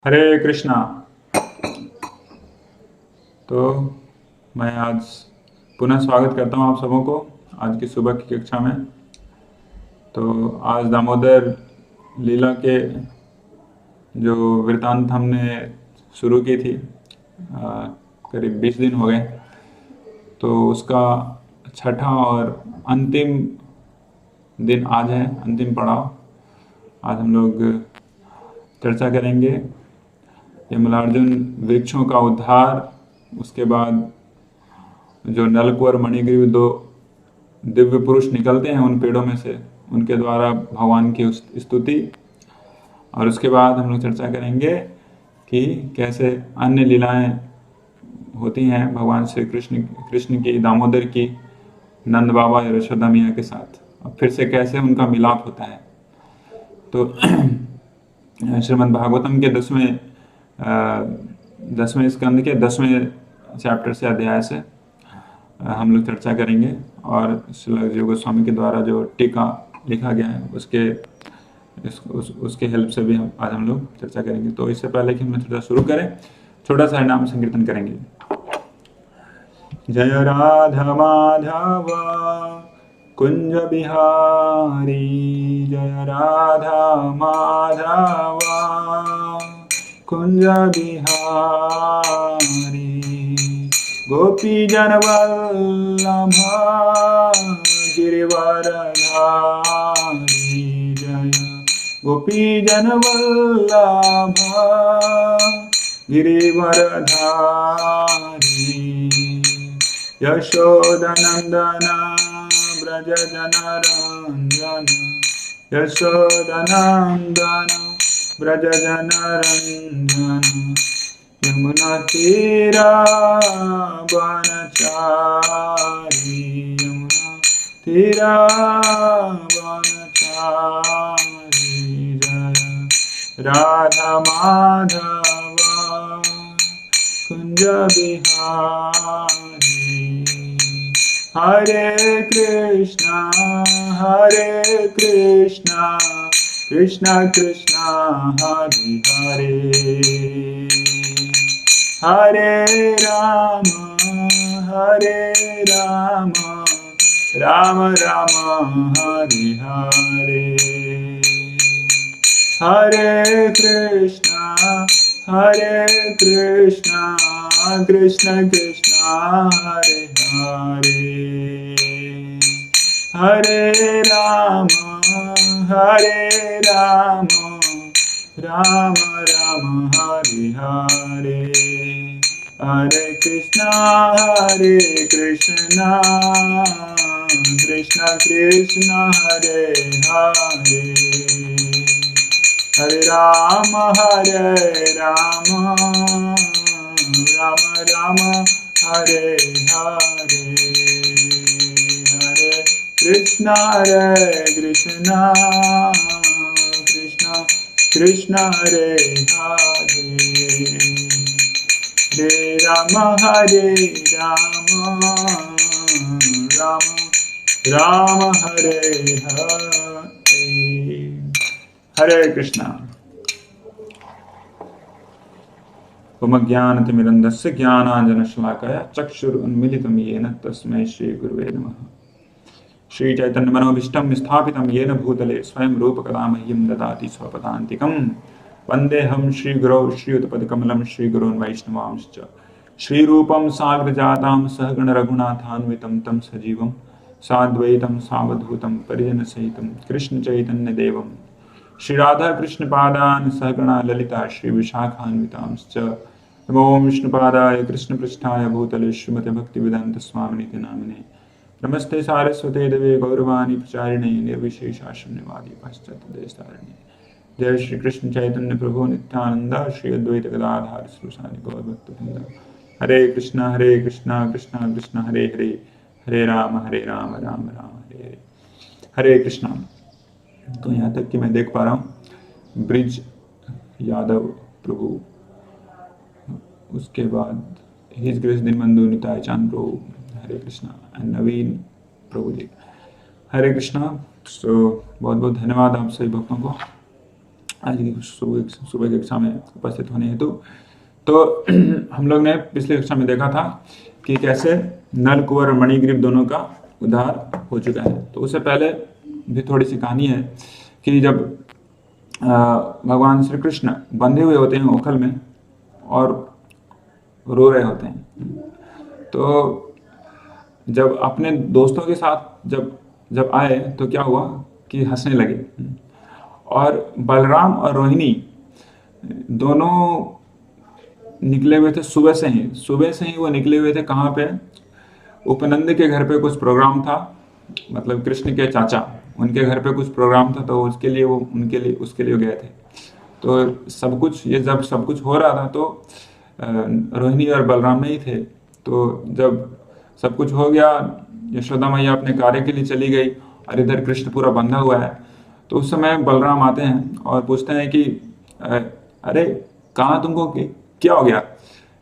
हरे कृष्णा। तो मैं आज पुनः स्वागत करता हूँ आप सबों को आज की सुबह की कक्षा में। तो आज दामोदर लीला के जो वृतांत हमने शुरू की थी, करीब 20 दिन हो गए। तो उसका छठा और अंतिम दिन आज है, अंतिम पड़ाव। आज हम लोग चर्चा करेंगे यमलार्जुन वृक्षों का उद्धार, उसके बाद जो नलकुवर मणिग्रीव दो दिव्य पुरुष निकलते हैं उन पेड़ों में से, उनके द्वारा भगवान की स्तुति। और उसके बाद हम लोग चर्चा करेंगे कि कैसे अन्य लीलाएं होती हैं भगवान श्री कृष्ण की, दामोदर की, नंद बाबा और यशोदा मैया के साथ, और फिर से कैसे उनका मिलाप होता है। तो श्रीमद् भागवतम के 10वें स्कंद के 10वें चैप्टर से, अध्याय से हम लोग चर्चा करेंगे। और श्रील जीव गोस्वामी के द्वारा जो टीका लिखा गया है उसके हेल्प से भी आज हम लोग चर्चा करेंगे। तो इससे पहले कि हम चर्चा शुरू करें, छोटा सा नाम संकीर्तन करेंगे। जय राधा माधव कुंज बिहारी, जय राधा माधव कुंज बिहारी, गोपी जन वल्लभ गिरिवरधारी, जय गोपी जन वल्लभ गिरिवरधारी, यशोदनंदन ब्रज जनरंजन, यशोदनंदन ब्रज जनरंजन, यमुना तीरा वनचारी, यमुना तीरा वनचारी, जय राधा माधव कुंज बिहारी। हरे कृष्णा कृष्णा कृष्णा हरे हरे, हरे राम राम राम हरे हरे, हरे कृष्णा कृष्ण कृष्ण हरे हरे, हरे राम राम राम हरे हरे, हरे कृष्णा कृष्ण कृष्ण हरे हरे, हरे राम राम राम हरे हरे, हरे कृष्णा कृष्ण कृष्ण हरे हरे, हरे राम राम राम हरे हरे। हरे कृष्णा। ओम ज्ञानतिमिरन्धस्य ज्ञानाञ्जनशलाकया चक्षुरुन्मीलितं येन तस्मै श्रीगुरुवे नमः। श्रीचैतन्यमनोभीष्टं स्थापितं येन भूतले स्वयं रूपकदा मह्यं ददाति स्वपदान्तिकं। वन्देऽहं श्रीगुरौ श्रीयुतपदकमलं श्रीगुरून् वैष्णवांश्च श्रीरूपं साग्रजातां सहगण रघुनाथान्वितं तं सजीवं साद्वैतं सावधूतं परिजनसहितं कृष्णचैतन्यदेवं श्री राधा कृष्ण पादान सहगणा ललिता श्री विशाखान्वितांश्च। नमो विष्णुपादाय कृष्ण पृष्ठाय भूतले श्रीमते भक्ति वेदांत स्वामिनिति नामिने, नमस्ते सारस्वते देवे गौरवाणी प्रचारिणे निर्विशेषाशून्यवादी पाश्चात्यदेशतारिणे। जय श्री कृष्ण चैतन्य प्रभु नित्यानंद श्री अद्वैत गदाधार श्रीसानि गौर भक्तवृंद। हरे कृष्णा कृष्णा कृष्ण हरे हरे, हरे राम राम राम हरे हरे। हरे कृष्णा। तो यहाँ तक कि मैं देख पा रहा हूँ ब्रिज यादव प्रभु, उसके बाद हिज ग्रेस दीनबंधु निताय चांद प्रभु, हरे कृष्णा, एंड नवीन प्रभु जी, हरे कृष्णा। सो बहुत बहुत धन्यवाद आप सभी भक्तों को। आज की सुबह की कक्षा में उपस्थित होने हेतु। तो हम लोग ने पिछले कक्षा में देखा था कि कैसे नल कुंवर और मणिग्रीव दोनों का उद्धार हो चुका है। तो उससे पहले भी थोड़ी सी कहानी है कि जब भगवान श्री कृष्ण बंधे हुए होते हैं ओखल में और रो रहे होते हैं, तो जब अपने दोस्तों के साथ जब आए तो क्या हुआ कि हंसने लगे। और बलराम और रोहिणी दोनों निकले हुए थे सुबह से ही वो निकले हुए थे। कहाँ पे? उपनंद के घर पे कुछ प्रोग्राम था, मतलब कृष्ण के चाचा, उनके घर पे कुछ प्रोग्राम था, तो उसके लिए वो गए थे। तो जब सब कुछ हो रहा था तो रोहिणी और बलराम नहीं थे। तो जब सब कुछ हो गया, यशोदा मैया अपने कार्य के लिए चली गई और इधर कृष्ण पूरा बंधा हुआ है। तो उस समय बलराम आते हैं और पूछते हैं कि अरे कहाँ तुमको क्या हो गया,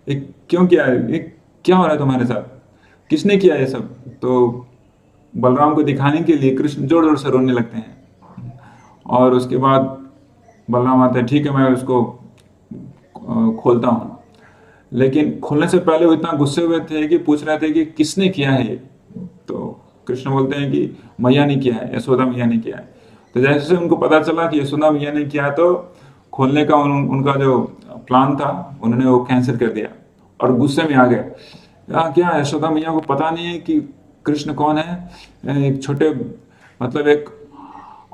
ये क्यों किया है, ये क्या हो रहा है तुम्हारे साथ, किसने किया ये सब? तो बलराम को दिखाने के लिए कृष्ण जोर जोर से रोने लगते हैं। और उसके बाद बलराम आते हैं, ठीक है मैं उसको खोलता हूँ। लेकिन खोलने से पहले वो इतना गुस्से हुए थे कि पूछ रहे थे कि किसने किया है ये। तो कृष्ण बोलते हैं कि मैया ने किया है, यशोदा मैया ने किया है। तो जैसे उनको पता चला कि यशोदा मैया ने किया, तो खोलने का उनका जो प्लान था उन्होंने वो कैंसिल कर दिया और गुस्से में आ गए। क्या यशोदा मैया को पता नहीं है कि कृष्ण कौन है? एक छोटे, मतलब एक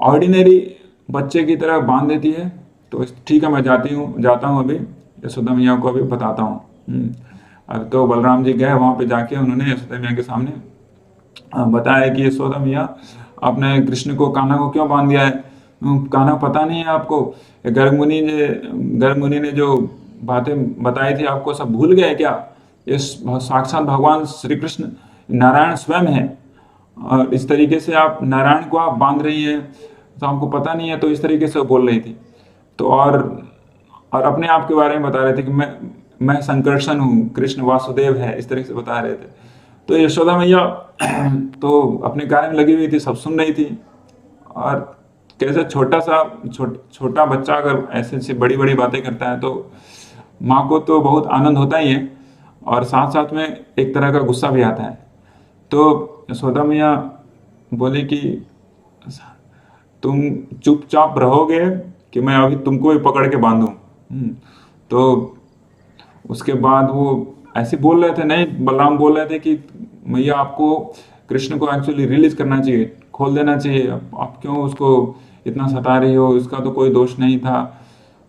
ऑर्डिनरी बच्चे की तरह बांध देती है। तो ठीक है मैं जाता हूँ अभी यशोदा मैया को अभी बताता हूँ। अब तो बलराम जी गए, वहाँ पे जाके उन्होंने यशोदा मैया के सामने बताया कि यशोदा मैया आपने कृष्ण को, कान्हा को क्यों बांध दिया है? कान्हा पता नहीं है आपको? गर्ग मुनि ने जो बातें बताई थी आपको सब भूल गए क्या? ये साक्षात भगवान श्री कृष्ण नारायण स्वयं है, और इस तरीके से आप नारायण को आप बांध रही हैं, तो आपको पता नहीं है। तो इस तरीके से वो बोल रही थी। तो और अपने आप के बारे में बता रहे थे कि मैं संकर्षण हूँ, कृष्ण वासुदेव है, इस तरह से बता रहे थे। तो यशोदा मैया तो अपने कार्य में लगी हुई थी, सब सुन रही थी। और कैसे छोटा बच्चा अगर ऐसे बड़ी बड़ी बातें करता है तो माँ को तो बहुत आनंद होता ही है, और साथ साथ में एक तरह का गुस्सा भी आता है। तो यशोदा मैया बोली कि तुम चुपचाप रहोगे कि मैं अभी तुमको ही पकड़ के बांधूं। तो उसके बाद वो ऐसे बोल रहे थे, नहीं बलराम बोल रहे थे कि मैया आपको कृष्ण को एक्चुअली रिलीज करना चाहिए, खोल देना चाहिए, आप क्यों उसको इतना सता रही हो, उसका तो कोई दोष नहीं था।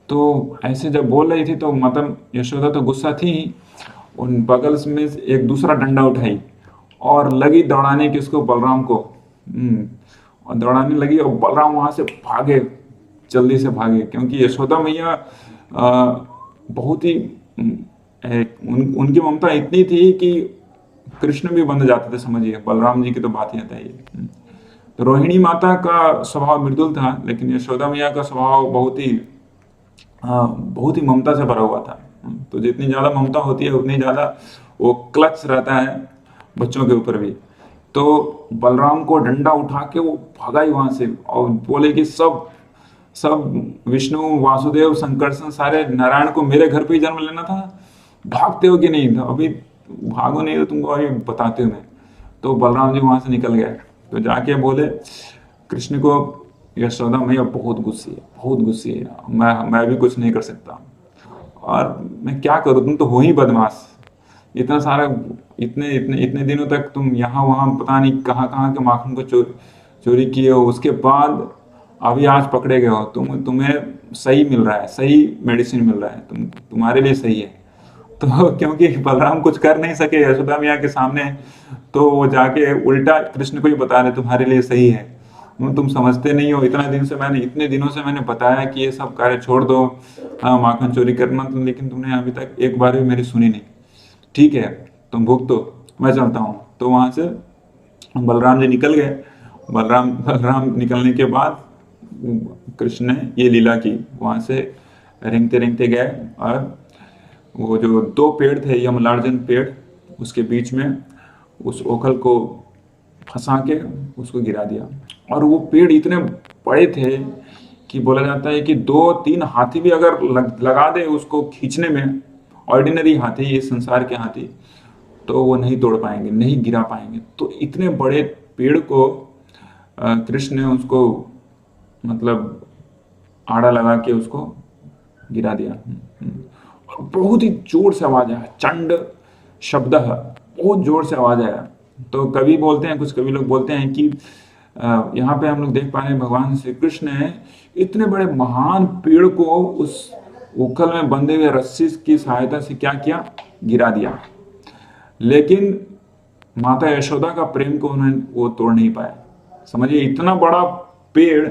तो ऐसे जब बोल रही थी तो मतलब यशोदा तो गुस्सा थी ही, उन बगल में एक दूसरा डंडा उठाई और लगी दौड़ाने की उसको, बलराम को। और दौड़ाने लगी और बलराम वहां से भागे, जल्दी से भागे, क्योंकि यशोदा मैया बहुत ही उनकी ममता इतनी थी कि कृष्ण भी बंध जाते थे, समझिए। बलराम जी की तो बात ही आता है। तो रोहिणी माता का स्वभाव मृदुल था, लेकिन यशोदा मैया का स्वभाव बहुत ही ममता से भरा हुआ था। तो जितनी ज्यादा ममता होती है उतनी ज्यादा वो क्लच रहता है बच्चों के ऊपर भी। तो बलराम को डंडा उठा के वो भागा ही वहां से और बोले कि सब सब विष्णु वासुदेव संकर्षण सारे नारायण को मेरे घर पे ही जन्म लेना था, भागते हो कि नहीं? अभी भागो नहीं तो तुमको अभी बताते हो मैं। तो बलराम जी वहां से निकल गए। तो जाके बोले कृष्ण को, यशोदा मैया बहुत गुस्सी है, मैं भी कुछ नहीं कर सकता, और मैं क्या करूं, तुम तो हो ही बदमाश। इतना सारा इतने इतने इतने दिनों तक तुम यहाँ वहां पता नहीं कहाँ कहाँ के माखन को चोरी किए हो, उसके बाद अभी आज पकड़े गए हो। तुम्हें सही मिल रहा है, सही मेडिसिन मिल रहा है, तुम्हारे लिए सही है। तो क्योंकि बलराम कुछ कर नहीं सके यशोदा मैया के सामने, तो वो जाके उल्टा कृष्ण को ही बता रहे तुम्हारे लिए सही है, तुम समझते नहीं हो। इतने दिनों से मैंने बताया कि ये सब कार्य छोड़ दो, माखन चोरी करना, लेकिन तुमने अभी तक एक बार भी मेरी सुनी नहीं। ठीक है तुम भुगतो, मैं चलता हूँ। तो वहां से बलराम जी निकल गए। बलराम निकलने के बाद कृष्ण ने ये लीला की, वहां से रेंगते रेंगते गए और वो जो दो पेड़ थे यमलार्जुन पेड़, उसके बीच में उस ओखल को फंसा के उसको गिरा दिया। और वो पेड़ इतने बड़े थे कि बोला जाता है कि 2-3 हाथी भी अगर लगा दे उसको खींचने में, ऑर्डिनरी हाथी, ये संसार के हाथी, तो वो नहीं तोड़ पाएंगे, नहीं गिरा पाएंगे। तो इतने बड़े पेड़ को कृष्ण ने उसको मतलब आड़ा लगा के उसको गिरा दिया। और बहुत ही जोर से आवाज आया, चंड शब्द, बहुत जोर से आवाज आया। तो कवि बोलते हैं, कुछ कवि लोग बोलते हैं कि यहाँ पे हम लोग देख पा रहे हैं भगवान श्री कृष्ण ने इतने बड़े महान पेड़ को उस उखल में बंधे हुए रस्सी की सहायता से क्या किया, गिरा दिया। लेकिन माता यशोदा का प्रेम को उन्होंने वो तोड़ नहीं पाए। समझिए, इतना बड़ा पेड़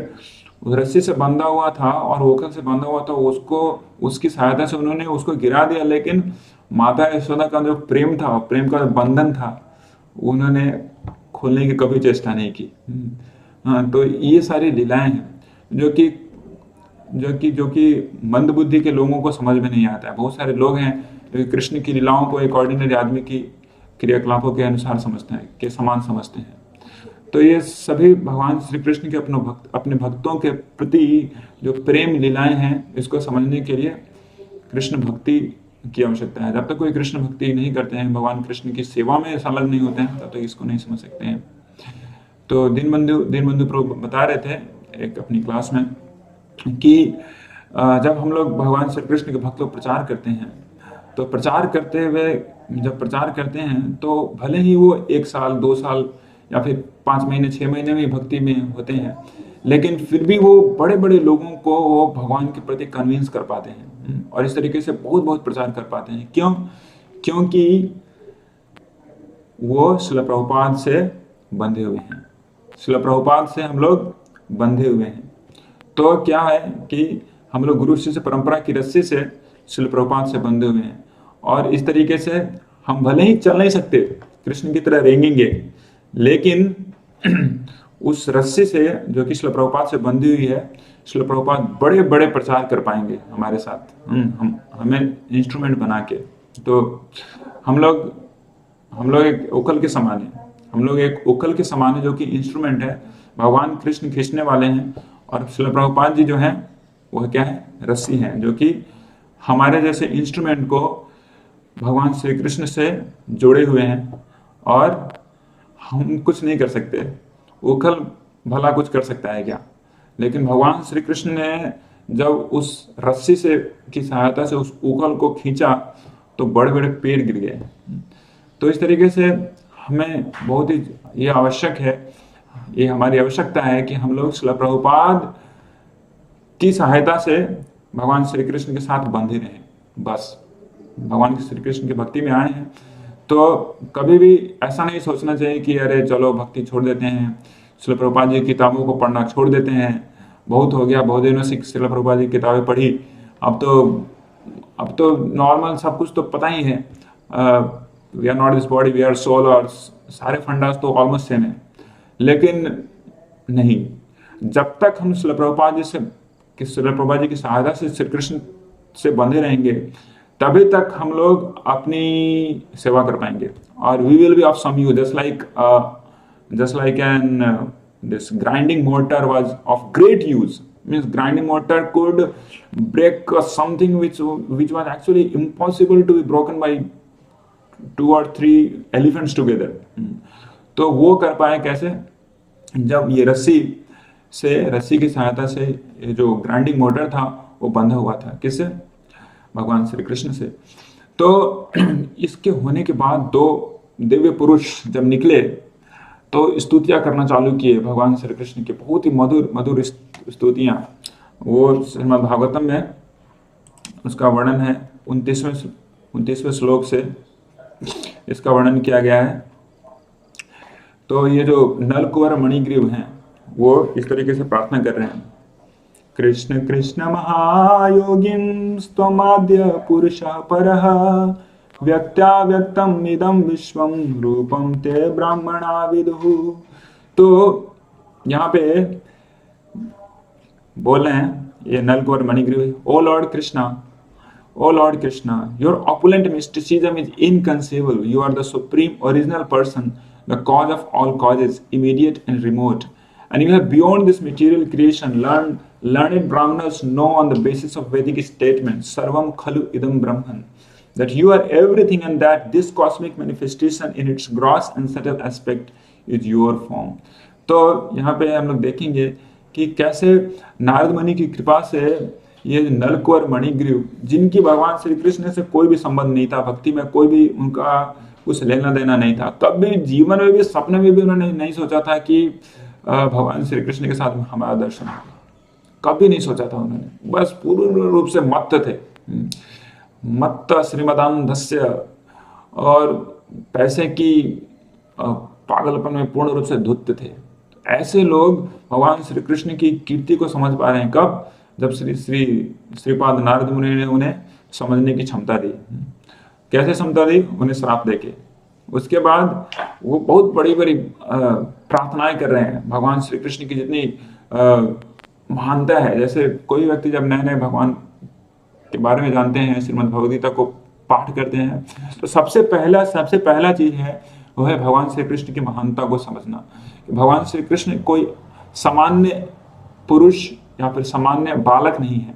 उस रस्सी से बंधा हुआ था और ओखल से बंधा हुआ था, उसको उसकी सहायता से उन्होंने उसको गिरा दिया। लेकिन माता यशोदा का जो प्रेम था, प्रेम का जो बंधन था, उन्होंने खोलने की कभी चेष्टा नहीं की। हाँ, तो ये सारी लीलाएं हैं जो कि मंद बुद्धि के लोगों को समझ में नहीं आता है। बहुत सारे लोग हैं जो कृष्ण की लीलाओं को एक ऑर्डिनरी आदमी की क्रियाकलापों के अनुसार समझते हैं, के समान समझते हैं। तो ये सभी भगवान श्री कृष्ण के अपने भक्तों के प्रति जो प्रेम लीलाएं हैं, इसको समझने के लिए कृष्ण भक्ति की आवश्यकता है। जब तक कोई कृष्ण भक्ति नहीं करते हैं, भगवान कृष्ण की सेवा में संलग्न नहीं होते हैं, तब तक इसको नहीं समझ सकते हैं। तो दीनबंधु प्रभु बता रहे थे एक अपनी क्लास में कि जब हम लोग भगवान श्री कृष्ण के भक्त लोग प्रचार करते हैं, तो प्रचार करते हुए जब प्रचार करते हैं तो भले ही वो 1 साल 2 साल या फिर 5 महीने 6 महीने में भक्ति में होते हैं, लेकिन फिर भी वो बड़े बड़े लोगों को वो भगवान के प्रति कन्विंस कर पाते हैं और इस तरीके से बहुत प्रचार कर पाते हैं। क्यों? क्योंकि वो श्रील प्रभुपाद से बंधे हुए हैं। श्रील प्रभुपाद से हम लोग बंधे हुए हैं। तो क्या है कि हम लोग गुरु शिष्य परंपरा की रस्सी से श्रील प्रभुपाद से बंधे हुए हैं और इस तरीके से हम भले ही चल नहीं सकते, कृष्ण की तरह रेंगेंगे, लेकिन उस रस्सी से जो कि श्रील प्रभुपाद से बंधी हुई है, श्रील प्रभुपाद बड़े बड़े प्रचार कर पाएंगे हमारे साथ, हमें इंस्ट्रूमेंट बना के। तो हम लोग एक ओखल के समान है, हम लोग एक ओखल के समान है जो कि इंस्ट्रूमेंट है, भगवान कृष्ण खींचने वाले हैं, और श्रील प्रभुपाद जी जो हैं वह क्या है, रस्सी हैं, जो कि हमारे जैसे इंस्ट्रूमेंट को भगवान श्री कृष्ण से जोड़े हुए हैं और हम कुछ नहीं कर सकते। ओखल भला कुछ कर सकता है क्या? लेकिन भगवान श्री कृष्ण ने जब उस रस्सी से की सहायता से उस ओखल को खींचा तो बड़े बड़े पेड़ गिर गए। तो इस तरीके से हमें बहुत ही ये आवश्यक है, ये हमारी आवश्यकता है कि हम लोग श्रील प्रभुपाद की सहायता से भगवान श्री कृष्ण के साथ बंधे रहें। बस भगवान श्री कृष्ण की भक्ति में आए हैं तो कभी भी ऐसा नहीं सोचना चाहिए कि अरे चलो भक्ति छोड़ देते हैं, श्रील प्रभुपाद जी की किताबों को पढ़ना छोड़ देते हैं, बहुत हो गया, बहुत दिनों से श्रील प्रभुपाद जी की किताबें पढ़ी, अब तो नॉर्मल सब कुछ तो पता ही है, we are not this body we are soul, और सारे फंडास तो ऑलमोस्ट सेम है। लेकिन नहीं, जब तक हम श्रील प्रभुपाद जी की सहायता से श्री कृष्ण से बंधे रहेंगे, तभी तक हम लोग अपनी सेवा कर पाएंगे। और we will be of some use, just like an this grinding motor was of great use, means grinding motor could break something which was actually impossible to be broken by 2 or 3 elephants together। तो वो कर पाए कैसे? जब ये रस्सी की सहायता से ये जो ग्राइंडिंग मोटर था वो बंधा हुआ था, किससे? भगवान श्री कृष्ण से। तो इसके होने के बाद 2 दिव्य पुरुष जब निकले तो स्तुतियां करना चालू किए भगवान श्री कृष्ण की, बहुत ही मधुर स्तुतियां। वो श्रीमद् भागवतम में उसका वर्णन है, 29वें श्लोक से इसका वर्णन किया गया है। तो ये जो नलकुंवर मणिग्रीव हैं वो इस तरीके से प्रार्थना कर रहे हैं, कृष्ण कृष्ण महायोगिं स्तमाद्य पुरुषः परः व्यक्ताव्यक्तम् इदं विश्वं रूपं ते ब्राह्मणा विदुः। तो यहाँ पे बोल रहे हैं ये Nalakuvara Manigriva, O lord Krishna, your opulent mysticism is inconceivable. You are the supreme original person, the cause of all causes, immediate and remote, And you have beyond this material creation, learned Brahmanas know on the basis of Vedic statements, Sarvam Khalu Idam Brahman, that you are everything and that this cosmic manifestation in its gross and subtle aspect is your form. तो यहाँ पे हम लोग देखेंगे कि कैसे नारद मुनि की कृपा से ये नलकुवर मणिग्रीव, जिनकी भगवान श्री कृष्ण से कोई भी संबंध नहीं था, भक्ति में कोई भी उनका कुछ लेना देना नहीं था, कभी जीवन में भी सपने में भी उन्होंने नहीं सोचा था कि भगवान श्री कृष्ण के साथ हमारा दर्शन हो, कभी नहीं सोचा था उन्होंने, बस पूर्ण रूप से मत्त थे, मत्त श्रीमदानंदस्य, और पैसे की पागलपन में पूर्ण रूप से धुत थे। ऐसे लोग भगवान श्री कृष्ण की कीर्ति को समझ पा रहे हैं कब? जब श्रीपाद नारद मुनि ने उन्हें समझने की क्षमता दी। कैसे क्षमता दी? उन्हें श्राप देके। उसके बाद वो बहुत बड़ी बड़ी प्रार्थनाएं कर रहे हैं, भगवान श्री कृष्ण की जितनी महानता है। जैसे कोई व्यक्ति जब नए नए भगवान के बारे में जानते हैं, श्रीमद् भगवद गीता को पाठ करते हैं, तो सबसे पहला चीज है वो है भगवान श्री कृष्ण की महानता को समझना। भगवान श्री कृष्ण कोई सामान्य पुरुष या फिर सामान्य बालक नहीं है।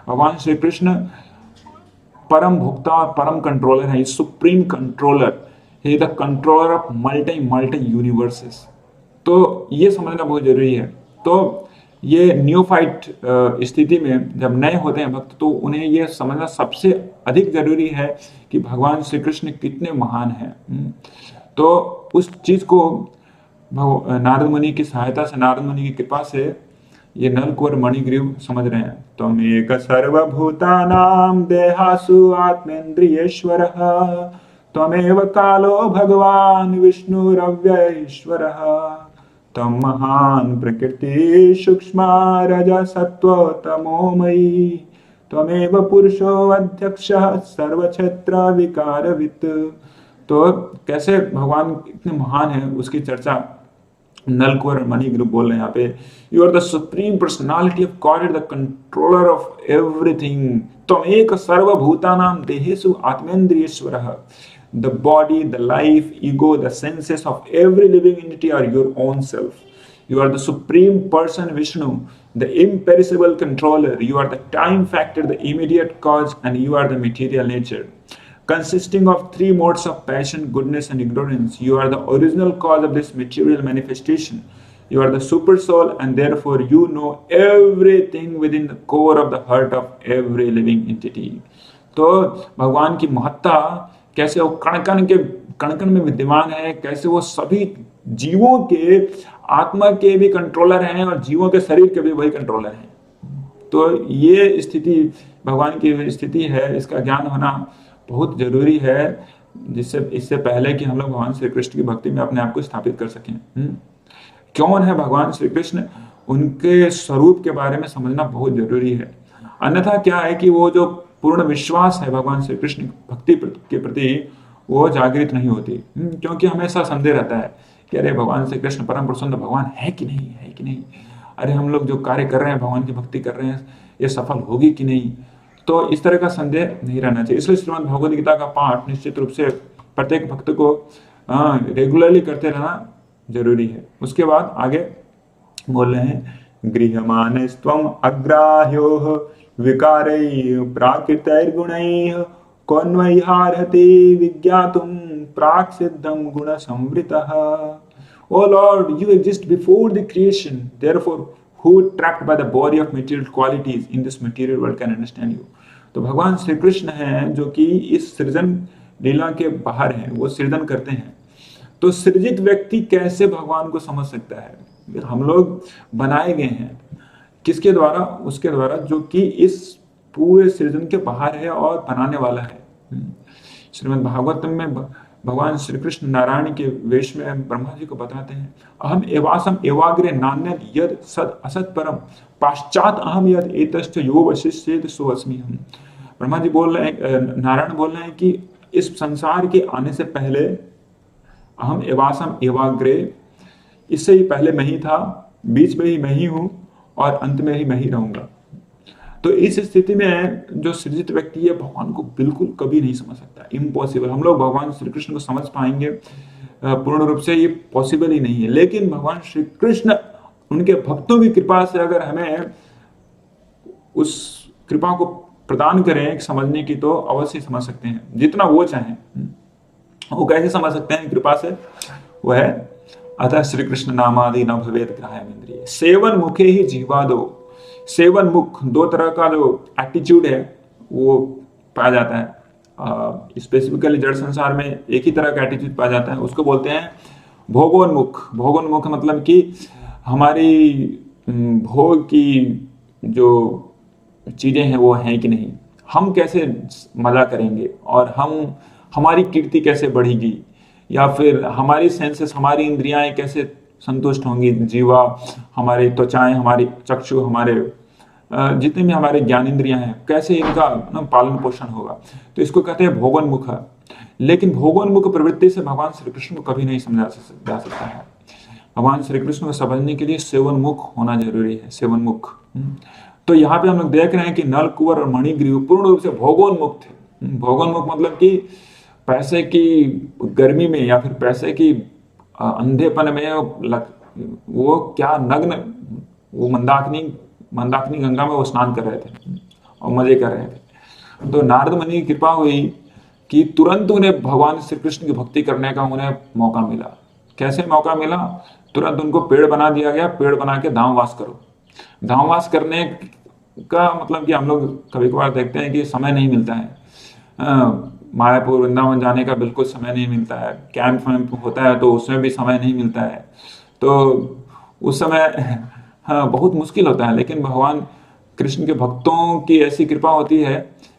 भगवान श्री कृष्ण परम भोक्ता और परम कंट्रोलर है, supreme controller, he the controller of multi universes. तो ये समझना बहुत जरूरी है। तो ये न्यूफाइट स्थिति में जब नए होते हैं भक्त, तो उन्हें ये समझना सबसे अधिक जरूरी है कि भगवान श्री कृष्ण कितने महान हैं। तो उस चीज को नारद मुनि की सहायता से, नारद मुनि की कृपा से ये नलकुवर मणिग्रीव समझ रहे हैं। त्वमेक सर्वभूतानां देहासु आत्मेन्द्रियेश्वरः, त्वमेव कालो भगवान विष्णुरव्ययेश्वरः, तम महान प्रकृति सूक्ष्म रज सत्व तमोमयी, त्वमेव पुरुषो अध्यक्षः सर्वक्षेत्र विकारवित्। तो कैसे भगवान इतने महान है उसकी चर्चा नलकुवर मणिग्रीव बोल रहे हैं यहाँ पे। You are the supreme personality of God, the controller of everything, त्वमेक सर्वभूतानां देहेषु आत्मेन्द्रियेश्वरः। The body, the life, ego, the senses of every living entity are your own self. You are the supreme person Vishnu, the imperishable controller. You are the time factor, the immediate cause, and you are the material nature. Consisting of three modes of passion, goodness, and ignorance, you are the original cause of this material manifestation. You are the super soul, and therefore you know everything within the core of the heart of every living entity. तो भगवान की महत्ता कैसे वो कण में विद्यमान है, कैसे वो सभी जीवों के आत्मा के भी कंट्रोलर हैं और जीवों के शरीर के भी वही कंट्रोलर हैं। तो ये स्थिति भगवान की स्थिति है, इसका ज्ञान होना बहुत जरूरी है, इससे पहले कि हम लोग भगवान श्री कृष्ण की भक्ति में अपने आप को स्थापित कर सकें। कौन है भगवान श्री कृष्ण, उनके स्वरूप के बारे में समझना बहुत जरूरी है। अन्यथा क्या है कि वो जो पूर्ण विश्वास है भगवान श्री कृष्ण भक्ति के प्रति, वो जागृत नहीं होती, क्योंकि हमेशा संदेह रहता है कि अरे भगवान श्री कृष्ण परम प्रसन्न भगवान है कि नहीं, अरे हम लोग जो कार्य कर रहे हैं, भगवान की भक्ति कर रहे हैं, ये सफल होगी कि नहीं। तो इस तरह का संदेह नहीं रहना चाहिए। इसलिए श्रीमद् भगवद गीता का पाठ निश्चित रूप से प्रत्येक भक्त को रेगुलरली करते रहना जरूरी है। उसके बाद आगे बोल रहे हैं, गृह्यमानस्त्वम् अग्राह्यो विकारैः प्राकृतैर्गुणैः कौन्वैहार्हति विज्ञातुं प्राक् सिद्धं गुणसंवृतः। O Lord, you exist before the creation. Therefore, who trapped by the body of material qualities in this material world can understand you? तो भगवान श्री कृष्ण हैं जो कि इस सृजन लीला के बाहर हैं, वो सृजन करते हैं। तो सृजित व्यक्ति कैसे भगवान को समझ सकता है? हम लोग बनाए गए हैं किसके द्वारा? उसके द्वारा जो कि इस पूरे सृजन के बाहर है और बनाने वाला है। श्रीमद् भागवतम में भगवान श्री कृष्ण नारायण के वेश में ब्रह्मा जी को बताते हैं, अहम एवासम एवाग्रे नान्यद यद सद असत परम पाश्चात अहम यद एतश्च यो वशिष्येत सो अस्मि हम। ब्रह्मा जी बोल रहे हैं, नारायण बोल रहे हैं कि इस संसार के आने से पहले अहम एवासम एवाग्रे, इससे ही पहले मैं ही था, बीच में ही मैं ही हूँ और अंत में ही मैं ही रहूंगा। तो इस स्थिति में जो सृजित व्यक्ति है भगवान को बिल्कुल कभी नहीं समझ सकता, इम्पॉसिबल। हम लोग भगवान श्री कृष्ण को समझ पाएंगे पूर्ण रूप से, ये पॉसिबल ही नहीं है। लेकिन भगवान श्री कृष्ण उनके भक्तों की कृपा से अगर हमें उस कृपा को प्रदान करें समझने की, तो अवश्य समझ सकते हैं जितना वो चाहें। वो कैसे समझ सकते हैं कृपा से? वो है अतः श्री कृष्ण नामादि न भवेद ग्राह्यम इंद्रिय सेवन मुखे ही जीवा दो। सेवन मुख, दो तरह का जो एटीट्यूड है वो पाया जाता है। स्पेसिफिकली जड़ संसार में एक ही तरह का एटीट्यूड पाया जाता है, उसको बोलते हैं भोगोन्मुख। भोगोन्मुख मतलब कि हमारी भोग की जो चीजें हैं वो हैं कि नहीं, हम कैसे मजा करेंगे, और हमारी कीर्ति कैसे बढ़ेगी, या फिर हमारी सेंसेस, हमारी इंद्रियां कैसे संतुष्ट होंगी, जीवा, हमारी त्वचाएं, हमारी चक्षु, हमारे जितने भी हमारे ज्ञान इंद्रियां हैं, कैसे इनका पालन पोषण होगा। तो इसको कहते हैं भोगोन्मुख। लेकिन भोगोन्मुख प्रवृत्ति से भगवान श्री कृष्ण को कभी नहीं समझा जा सकता है। भगवान श्री कृष्ण को समझने के लिए सेवनमुख होना जरूरी है, सेवनमुख। तो यहाँ पे हम लोग देख रहे हैं कि नल, कुंवर और मणिग्रीव पूर्ण रूप से भोगोन्मुख थे। भोगोन्मुख मतलब कि पैसे की गर्मी में या फिर पैसे की अंधेपन में वो क्या नग्न, वो मंदाकिनी गंगा में वो स्नान कर रहे थे और मजे कर रहे थे। तो नारद मुनि की कृपा हुई कि तुरंत उन्हें भगवान श्री कृष्ण की भक्ति करने का उन्हें मौका मिला। कैसे मौका मिला? तुरंत उनको पेड़ बना दिया गया, पेड़ बना के धामवास करो। धामवास करने का मतलब कि हम लोग कभी कभार देखते हैं कि समय नहीं मिलता है, मायापुर वृंदावन जाने का बिल्कुल समय नहीं मिलता है, कैंप वैम्प होता है तो उसमें भी समय नहीं मिलता है, तो उस समय बहुत मुश्किल होता है। लेकिन भगवान कृष्ण के भक्तों की ऐसी कृपा होती है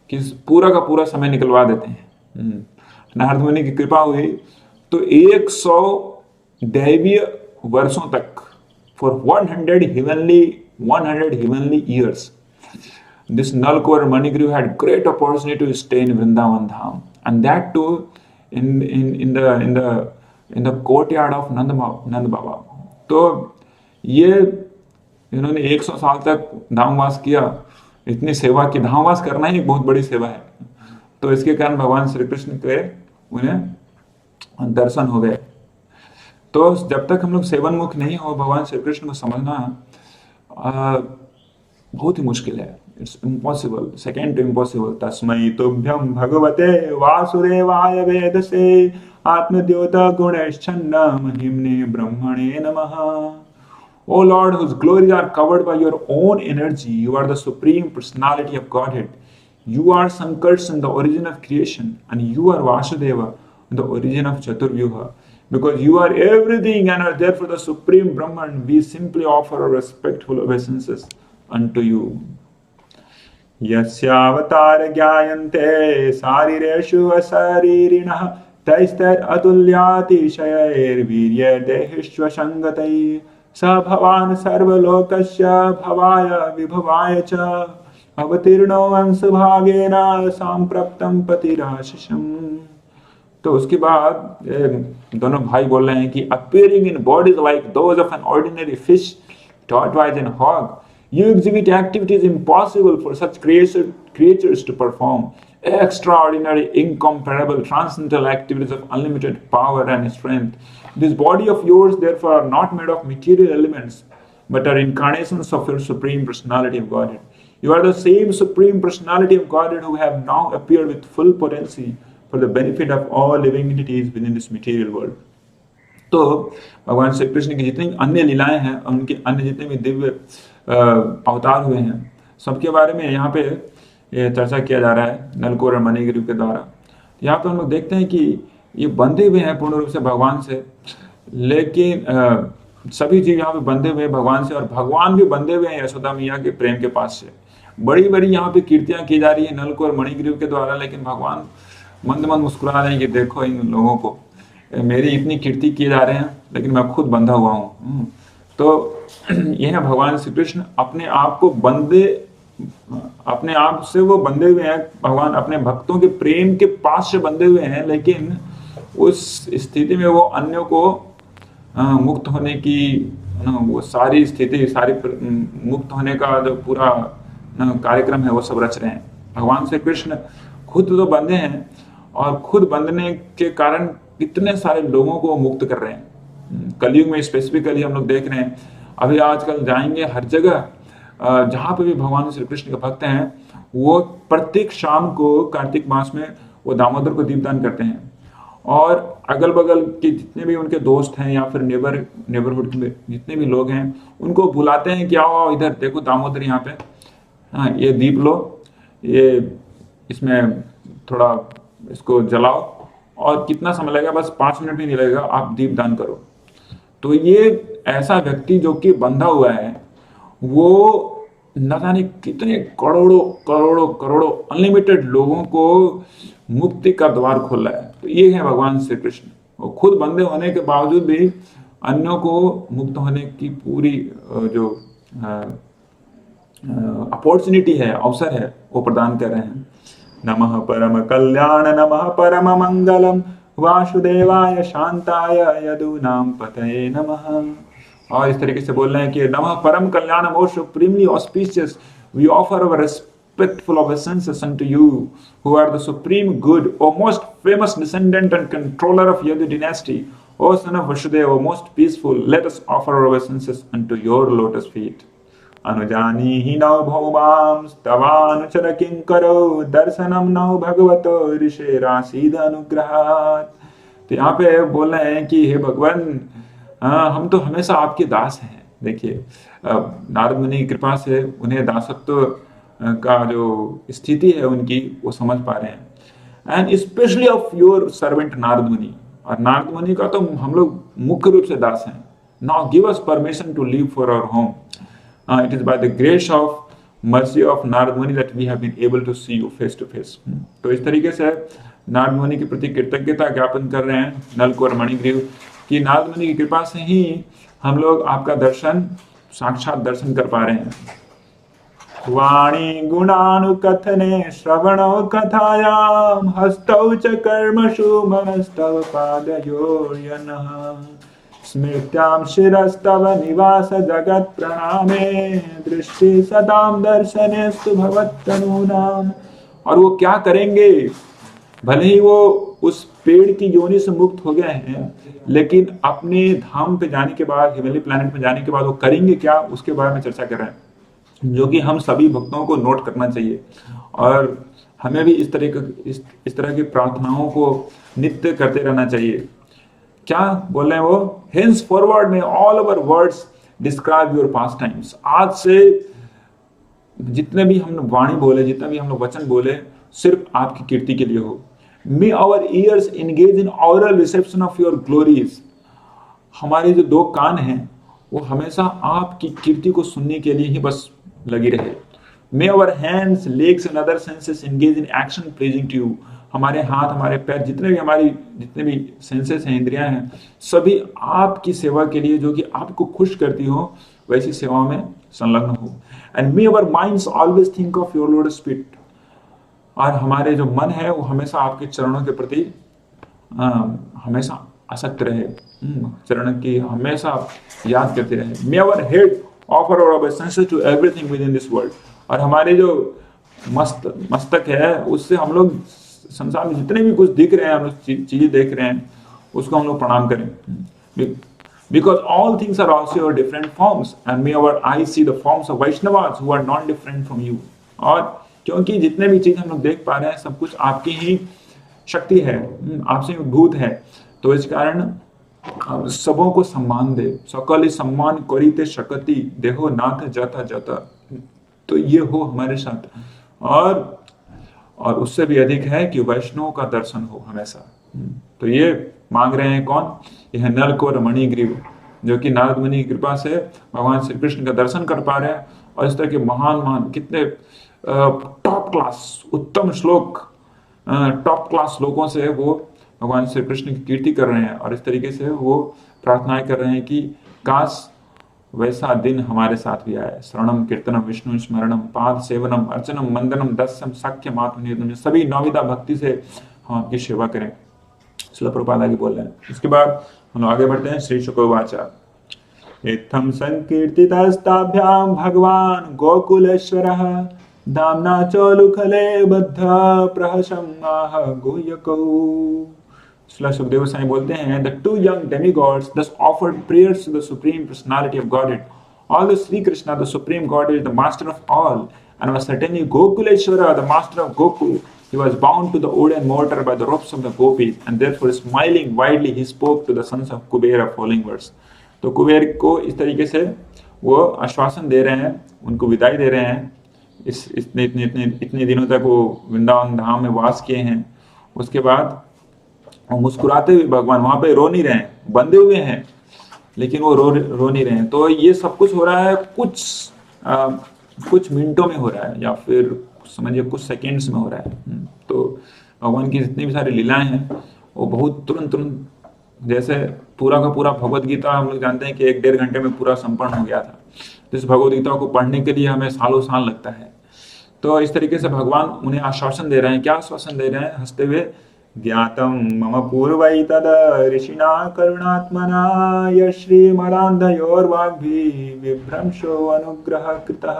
कि पूरा का पूरा समय निकलवा देते हैं। नारद मुनि की कृपा हुई तो 100 दैवीय वर्षों तक, for 100 heavenly years, this Nalkor Manigriv had great opportunity to stay in Vrindavan Dham, and that too in the courtyard of Nand Baba. तो ये इन्होंने 100 साल तक धामवास किया, इतनी सेवा की। धामवास करना ही एक बहुत बड़ी सेवा है। तो इसके कारण भगवान श्री कृष्ण के उन्हें दर्शन हो गए। तो जब तक हम लोग सेवनमुख नहीं हो, भगवान श्री कृष्ण को समझना बहुत ही मुश्किल है। It's impossible, second to impossible. तस्मै तुभ्यं भगवते वासुदेवाय वेदसे आत्मद्योत गुणैश्चन्न महिम्ने ब्रह्मणे नमः। O Lord, whose glories are covered by your own energy, you are the supreme personality of Godhead. You are Sankarsan, the origin of creation, and you are Vasudeva, the origin of Chaturvyuha. Because you are everything and are therefore the supreme Brahman, we simply offer our respectful obeisances unto you. Yasyavatar gyayante sarireshu asaririnah taistar atulyati shayir virya dehishva sangatai स भवान सर्वलोकस्य भवाय विभवाय च अवतीर्णो अंश भागेन सांप्रप्तम पतिराशिषम्। तो उसके बाद दोनों भाई बोल रहे हैं कि appearing in bodies like those of an ordinary fish, tortoise and hog, you exhibit activities impossible for such creatures to perform, extraordinary, incomparable, transcendental activities of unlimited power and strength. This body of yours, therefore, are not made of material elements, but are incarnations of your Supreme Personality of Godhead. You are the same Supreme Personality of Godhead who have now appeared with full potency for the benefit of all living entities within this material world. तो भगवान श्री कृष्ण की जितनी अन्य लीलाएं हैं, उनके अन्य जितने भी दिव्य अवतार हुए हैं, सबके बारे में यहाँ पे चर्चा किया जा रहा है नलकोर और मणिग्रीव के द्वारा। यहाँ पे हम लोग देखते हैं कि ये बंधे हुए हैं पूर्ण रूप से भगवान से, लेकिन सभी चीज यहाँ पे बंधे हुए हैं भगवान से, और भगवान भी बंधे हुए हैं यशोदा मैया के प्रेम के पास से। बड़ी बड़ी यहाँ पे कीर्तियां की जा रही है नलकोर और मणिग्रीव के द्वारा, लेकिन भगवान मंद मंद मुस्कुरा रहे हैं कि देखो इन लोगों को, मेरी इतनी कीर्ति किए जा रहे हैं लेकिन मैं खुद बंधा हुआ हूँ। तो यह है भगवान श्री कृष्ण अपने आप को अपने आप से वो बंधे हुए हैं, भगवान अपने भक्तों के प्रेम के पास से बंधे हुए हैं, लेकिन उस स्थिति में वो अन्यों को मुक्त होने की वो सारी स्थिति, सारी मुक्त होने का जो पूरा कार्यक्रम है वो सब रच रहे हैं। भगवान श्री कृष्ण खुद तो बंधे हैं और खुद बंधने के कारण कितने सारे लोगों को मुक्त कर रहे हैं। कलयुग में स्पेसिफिकली हम लोग देख रहे हैं अभी आजकल जाएंगे हर जगह, जहाँ पे भी भगवान श्री कृष्ण के भक्त हैं, वो प्रत्येक शाम को कार्तिक मास में वो दामोदर को दीपदान करते हैं। और अगल बगल के जितने भी उनके दोस्त हैं या फिर नेबरहुड में जितने भी लोग हैं, उनको बुलाते हैं कि आओ आओ इधर देखो दामोदर यहाँ पे, हाँ ये दीप लो, ये इसमें थोड़ा इसको जलाओ, और कितना समय लगेगा, बस 5 मिनट भी नहीं लगेगा, आप दीप दान करो। तो ये ऐसा व्यक्ति जो कि बंधा हुआ है, वो न जाने कितने करोड़ों करोड़ों करोड़ों अनलिमिटेड लोगों को मुक्ति का द्वार खोल रहा है। तो ये है भगवान श्री कृष्ण, वो खुद बंधे होने के बावजूद भी अन्यों को मुक्त होने की पूरी जो अपॉर्चुनिटी है, अवसर है, वो प्रदान कर रहे हैं। नमः परम कल्याण नमः परम मंगलम वासुदेवाय शांताय यदूनाम पतये नमः। और इस तरीके से बोल रहे हैं कि नमः परम कल्याण most supremely auspicious we offer our respectful obeisances unto you, who are the supreme good, O most famous descendant and controller of Yadu dynasty, O son of Vasudeva, O most peaceful, let us offer our obeisances unto your lotus feet. अनुजानी नौ भौमां तवानुचर किंकरो दर्शनम नौ भगवतो ऋषे राशिद अनुग्रहात्। तो यहाँ पे बोल रहे हैं कि हे भगवान, हम तो हमेशा आपके दास हैं। देखिए, नारद मुनि की कृपा से उन्हें दासत्व का जो स्थिति है उनकी, वो समझ पा रहे हैं। And specially of your servant Narad मुनि, और नारद मुनि का तो हम लोग मुख्य रूप से दास हैं। Now give us permission to leave for our home. It is by the grace of mercy of Narada Muni that we have been able to see you face to face. तो इस तरीके से नारद मुनि के प्रति कृतज्ञता ज्ञापन कर रहे हैं नलकुवर मणिग्रीव कि नारद मुनि की कृपा से ही हम लोग आपका दर्शन, साक्षात दर्शन कर पा रहे हैं। वाणी गुणानुकथने श्रवणो कथायाम हस्तौ च कर्मसु मनस्तव पादयोर्यनः स्मृत्याम शिरस्तव निवास जगत प्रणामे दृष्टि सताम दर्शनेस्तु भवत्तनूनाम। और वो क्या करेंगे, भले ही वो उस पेड़ की योनि से मुक्त हो गए हैं, लेकिन अपने धाम पे जाने के बाद, हिमालय प्लैनेट में जाने के बाद वो करेंगे क्या, उसके बारे में चर्चा कर रहे हैं, जो कि हम सभी भक्तों को नोट करना चाहिए। और हमें भी इस तरह की प्रार्थनाओं को नित्य करते रहना चाहिए। क्या बोल रहे हैं वो, हेंस फॉरवर्ड में all over words describe your past times. आज से जितने भी हम वाणी बोले, जितना भी हम लोग वचन बोले, सिर्फ आपकी कीर्ति के लिए हो। May our ears engage in aural reception of your glories. हमारे जो 2 कान हैं वो हमेशा आपकी कीर्ति को सुनने के लिए ही बस लगी रहे। May our hands, legs and other senses engage in action pleasing to you. हमारे हाथ, हमारे पैर, जितने भी सेंसेस हैं, इंद्रियां हैं, सभी आपकी सेवा के लिए, जो कि आपको खुश करती हो, वैसी सेवा में संलग्न हो। And may our minds always think of your lotus feet. और हमारे जो मन है वो हमेशा आपके चरणों के प्रति हमेशा आसक्त रहे, चरण की हमेशा याद करते रहे। May our head offer our obeisances to everything with in this world. और हमारे जो मस्तक है, उससे हम लोग संसार में जितने भी कुछ दिख रहे हैं, हम लोग चीजें देख रहे हैं, उसको हम लोग प्रणाम करें। Because all things are also your different forms, and may our eyes see the forms of Vaishnavas who are not different from you. और क्योंकि जितने भी चीज हम लोग देख पा रहे हैं, सब कुछ आपकी ही शक्ति है, आपसे भूत है। तो इस कारण सबों को सम्मान दे। सकल सम्मान करीते शकति देहो नाथ जाता जाता। तो ये हो हमारे साथ, और उससे भी अधिक है कि वैष्णव का दर्शन हो हमेशा। तो ये मांग रहे हैं कौन, यह नलकुवर मणिग्रीव, जो कि नारद मुनि की कृपा से भगवान श्री कृष्ण का दर्शन कर पा रहे हैं। और इस तरह के महान कितने टॉप क्लास उत्तम श्लोक, टॉप क्लास श्लोकों से वो भगवान श्री कृष्ण की कीर्ति कर रहे हैं। और इस तरीके से वो प्रार्थनाएं कर रहे हैं कि काश वैसा दिन हमारे साथ भी आए। शरणम कीर्तनम विष्णु स्मरणम पाद सेवनम अर्चनम मंदनम दस्यम सख्यम आत्मनिर्दम। सभी नौविधा भक्ति से हम आपकी सेवा करें। श्रील प्रभुपाद आगे बोल रहे हैं। इसके बाद हम आगे बढ़ते हैं। श्री शुकोवाचा इत्थं संकीर्तितस्ताभ्यां भगवान गोकुलेश्वरः दाम्ना चोलुखले बद्ध प्रहसं आह गुह्यकौ। श्रील सुखदेव साईं बोलते हैं, the two young demigods thus offered prayers to the supreme personality of Godhead, Although Sri Krishna, the supreme God, is the master of all, and was certainly Gokuleshwara, the master of Gokul, he was bound to the wood and mortar by the ropes of the gopis, and therefore smiling widely he spoke to the sons of Kubera following words. तो कुबेर को इस तरीके से वो आश्वासन दे रहे हैं, उनको विदाई दे रहे हैं। इतने दिनों तक वो वृंदावन धाम में वास किए हैं। उसके बाद वो मुस्कुराते हुए भगवान वहां पे रो नहीं रहे हैं, बंधे हुए हैं, लेकिन वो रो नहीं रहे हैं। तो ये सब कुछ हो रहा है कुछ मिनटों में हो रहा है, या फिर समझिए कुछ सेकेंड्स में हो रहा है। तो भगवान की जितनी भी सारी लीलाएं हैं वो बहुत तुरंत, जैसे पूरा का पूरा भगवत गीता हम लोग जानते हैं कि 1-1.5 घंटे में पूरा संपन्न हो गया था। तो इस भगवत गीता को पढ़ने के लिए हमें सालों साल लगता है। तो इस तरीके से भगवान उन्हें आश्वासन दे रहे हैं। क्या आश्वासन दे रहे हैं? हंसते हुए, ज्ञातम मम पूर्वै तद ऋषिना करुणात्मना यश्रीमदान्धयोर्वाग्भिः विभ्रंशो अनुग्रह कृतः।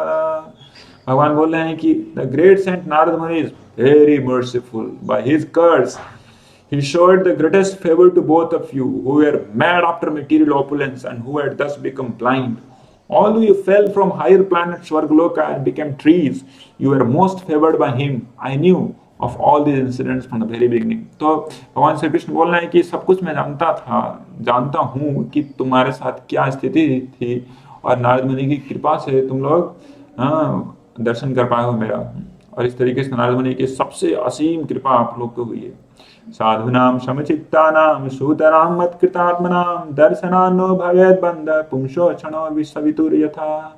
भगवान बोल रहे हैं कि the great saint Narad Muni is very merciful. By his curse he showed the greatest favor to both of you who were mad after material opulence and who had thus become blind. Although you fell from higher planet Swargaloka and became trees, you were most favored by him. I knew of all these incidents from the very beginning. तो भगवान श्री कृष्ण बोल रहे हैं कि सब कुछ मैं जानता हूँ कि तुम्हारे साथ क्या स्थिति थी, और नारद मुनि की कृपा से तुम लोग दर्शन कर पाए हो मेरा। और इस तरीके से नारद मुनि की सबसे असीम कृपा आप लोग को हुई है। साधुनां समचित्तानां सूतरां मत्कृतात्मनां दर्शनान्नो भवेत् बन्ध पुंसो क्षणो विसवितुर् यथा।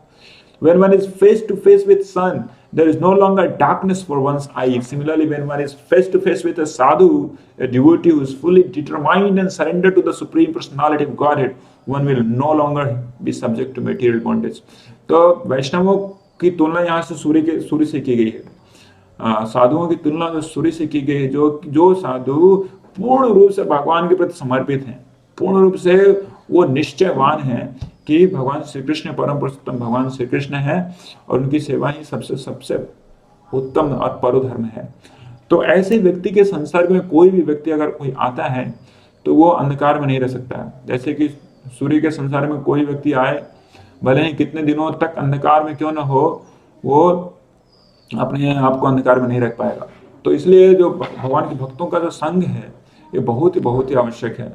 When one is face to face with sun, there is no longer darkness for one's eyes. Similarly, when one is face to face with a sadhu, a devotee who is fully determined and surrendered to the Supreme Personality of Godhead, one will no longer be subject to material bondage. तो वैष्णवों की तुलना यहाँ से सूर्य से की गई है। साधुओं की तुलना जो सूर्य से की गई, जो साधु पूर्ण रूप से भगवान के प्रति समर्पित हैं, पूर्ण रूप से वो निश्चयवान हैं कि भगवान श्री कृष्ण परम पुरुषोत्तम भगवान श्री कृष्ण है, और उनकी सेवा ही सबसे उत्तम और परम है। तो ऐसे व्यक्ति के संसर्ग में कोई भी व्यक्ति अगर कोई आता है तो वो अंधकार में नहीं रह सकता है। जैसे कि सूर्य के संसार में कोई व्यक्ति आए, भले ही कितने दिनों तक अंधकार में क्यों न हो, वो अपने आप को अंधकार में नहीं रख पाएगा। तो इसलिए जो भगवान के भक्तों का जो संग है ये बहुत ही आवश्यक है।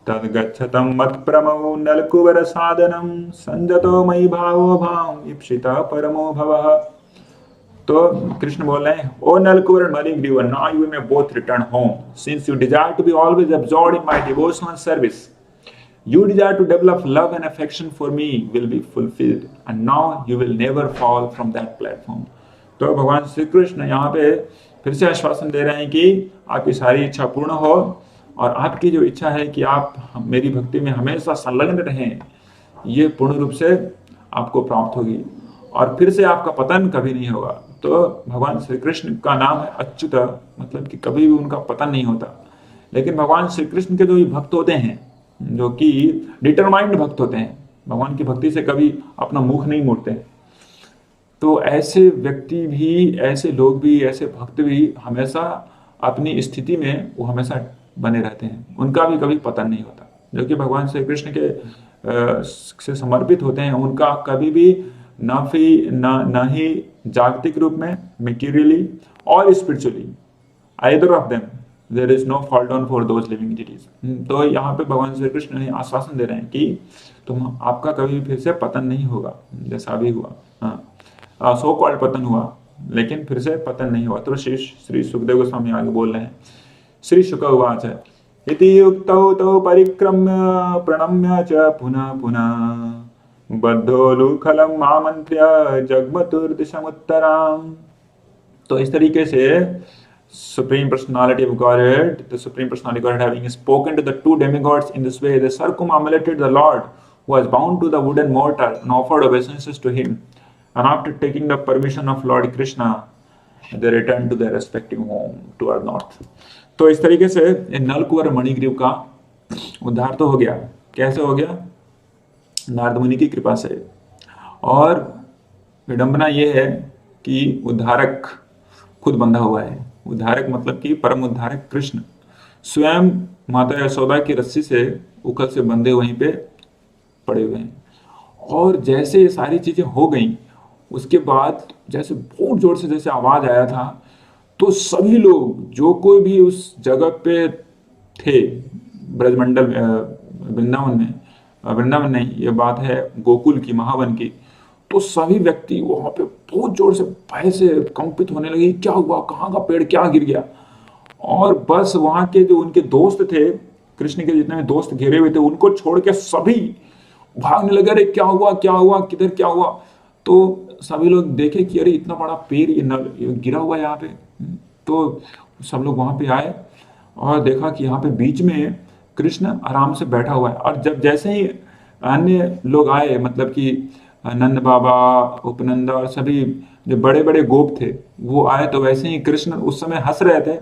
तद गच्छतं मत्प्रमो नलकुबर साधनम संजतो मयि भावो भाव इप्सिता परमो भवः। तो कृष्ण बोल रहे हैं, ओ Nalakubara Manigriva, now you may both return home, since you desire to be always absorbed in my devotional service. You desire to develop love and affection for me will be fulfilled, and now you will never fall from that platform. तो भगवान श्री कृष्ण यहाँ पे फिर से आश्वासन दे रहे हैं कि आपकी सारी इच्छा पूर्ण हो, और आपकी जो इच्छा है कि आप मेरी भक्ति में हमेशा संलग्न रहें, ये पूर्ण रूप से आपको प्राप्त होगी, और फिर से आपका पतन कभी नहीं होगा। तो भगवान श्री कृष्ण का नाम है अच्युत, मतलब कि कभी भी उनका पतन नहीं होता। लेकिन भगवान श्री कृष्ण के जो भक्त होते हैं, जो कि डिटरमाइंड भक्त होते हैं, भगवान की भक्ति से कभी अपना मुख नहीं मोड़ते हैं, तो ऐसे व्यक्ति भी, ऐसे लोग भी, ऐसे भक्त भी हमेशा अपनी स्थिति में वो हमेशा बने रहते हैं, उनका भी कभी पतन नहीं होता। जो कि भगवान श्री कृष्ण के से समर्पित होते हैं, उनका कभी भी ना ही जागतिक रूप में मेटीरियली और spiritually, either of them there is no fall down for those living entities. तो यहाँ पे भगवान श्री कृष्ण ने आश्वासन दे रहे हैं कि आपका कभी फिर से पतन नहीं होगा, जैसा अभी हुआ। सो कॉल्ड पतन हुआ, लेकिन फिर से पतन नहीं हुआ। तो श्री सुखदेव गोस्वामी आगे बोल रहे हैं, श्री शुक उवाच इति युक्तौ तौ परिक्रम्य प्रणम्य च पुनः पुनः बद्धो लुखलम् आमन्त्र्य जग्मतुर्दिशमुत्तराम्। तो इस तरीके से Supreme Personality of Godhead, the Supreme Personality of Godhead having spoken to the two demigods in this way, they circumambulated the Lord who was bound to the wooden mortar and offered obeisances to him. And after taking the permission of Lord Krishna, they returned to their respective home toward north. तो इस तरीके से नलकुबर मणिग्रीव का उद्धार तो हो गया। कैसे हो गया? नारद मुनि की कृपा से। और विडंबना ये है कि उद्धारक खुद बंधा हुआ है। उद्धारक मतलब कि परम उद्धारक कृष्ण स्वयं माता यशोदा की रस्सी से उखल से बंधे वहीं पे पड़े हुए हैं। और जैसे ये सारी चीजें हो गई, उसके बाद जैसे बहुत जोर से जैसे आवाज आया था, तो सभी लोग जो कोई भी उस जगह पे थे, ब्रजमंडल वृंदावन में, वृंदावन नहीं, ये बात है गोकुल की, महावन की। तो सभी व्यक्ति वहां पे बहुत जोर से भय से कंपित होने लगे, क्या हुआ, कहाँ का पेड़ क्या गिर गया। और बस वहां के जो उनके दोस्त थे, कृष्ण के जितने भी दोस्त घेरे हुए थे, उनको छोड़ के सभी भागने लगे, अरे क्या हुआ क्या हुआ, किधर क्या हुआ। तो सभी लोग देखे कि अरे इतना बड़ा पेड़ ये गिरा हुआ है यहाँ पे। तो सब लोग वहां पे आए और देखा कि यहाँ पे बीच में कृष्ण आराम से बैठा हुआ है। और जब जैसे ही अन्य लोग आए, मतलब कि नंद बाबा, उपनंदा और सभी जो बड़े बड़े गोप थे वो आए, तो वैसे ही कृष्ण उस समय हंस रहे थे,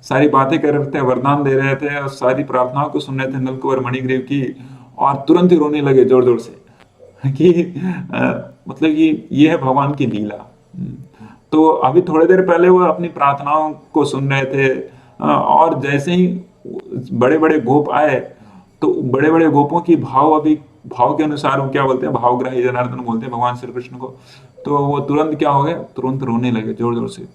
सारी बातें कर रहे थे, वरदान दे रहे थे और सारी प्रार्थनाओं को सुन रहे थे नलकुबर मणिग्रीव की। और तुरंत ही रोने लगे जोर जोर से कि मतलब कि ये है भगवान की लीला। तो अभी थोड़ी देर पहले वो अपनी प्रार्थनाओं को सुन रहे थे, और जैसे ही बड़े बड़े गोप आए, तो बड़े बड़े गोपों की भाव, अभी भाव के अनुसार वो क्या बोलते हैं, भावग्राही जनार्दन बोलते हैं भगवान श्री कृष्ण को। तो वो तुरंत क्या हो गए, तुरंत रोने लगे जोर जोर से।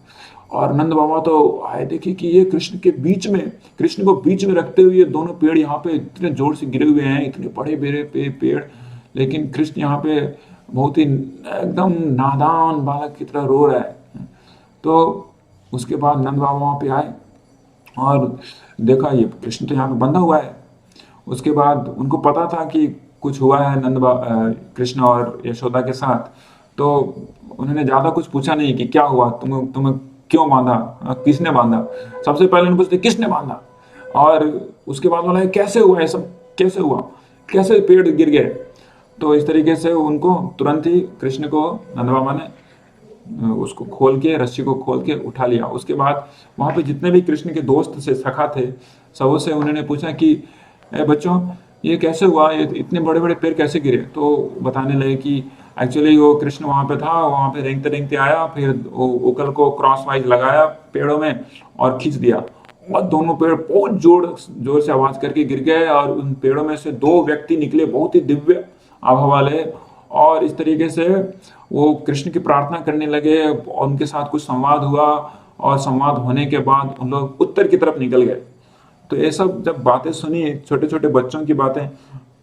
और नंद बाबा तो आए, देखे कि ये कृष्ण के बीच में, कृष्ण को बीच में रखते हुए ये दोनों पेड़ यहाँ पे इतने जोर से गिरे हुए हैं, इतने बड़े बड़े पेड़, लेकिन कृष्ण यहाँ पे बहुत ही एकदम नादान बालक की तरह रो रहा है। तो उसके बाद नंद बाबा वहां पे आए और देखा ये कृष्ण तो यहाँ पे बंधा हुआ है। उसके बाद उनको पता था कि कुछ हुआ है कृष्ण और यशोदा के साथ। तो उन्होंने ज्यादा कुछ पूछा नहीं कि क्या हुआ, तुम्हें क्यों बांधा, किसने बांधा। सबसे पहले उन्होंने पूछते किसने बांधा, और उसके बाद बोला कैसे हुआ, ये सब कैसे हुआ, कैसे पेड़ गिर गए। तो इस तरीके से उनको तुरंत ही कृष्ण को नंद बाबा ने उसको खोल के, रस्सी को खोल के उठा लिया। उसके बाद वहां पे जितने भी कृष्ण के दोस्त से सखा थे, सबों से उन्होंने पूछा कि बच्चों ये कैसे हुआ, ये इतने बड़े बड़े पेड़ कैसे गिरे। तो बताने लगे कि एक्चुअली वो कृष्ण वहां पे था, वहां पे रेंगते रेंगते आया, फिर उकल को क्रॉस वाइज लगाया पेड़ों में और खींच दिया, और दोनों पेड़ बहुत जोर जोर से आवाज करके गिर गए। और उन पेड़ों में से दो व्यक्ति निकले, बहुत ही दिव्य आभा वाले, और इस तरीके से वो कृष्ण की प्रार्थना करने लगे और उनके साथ कुछ संवाद हुआ। और संवाद होने के बाद उन लोग उत्तर की तरफ निकल गए। तो ये सब जब बातें सुनी, छोटे छोटे बच्चों की बातें,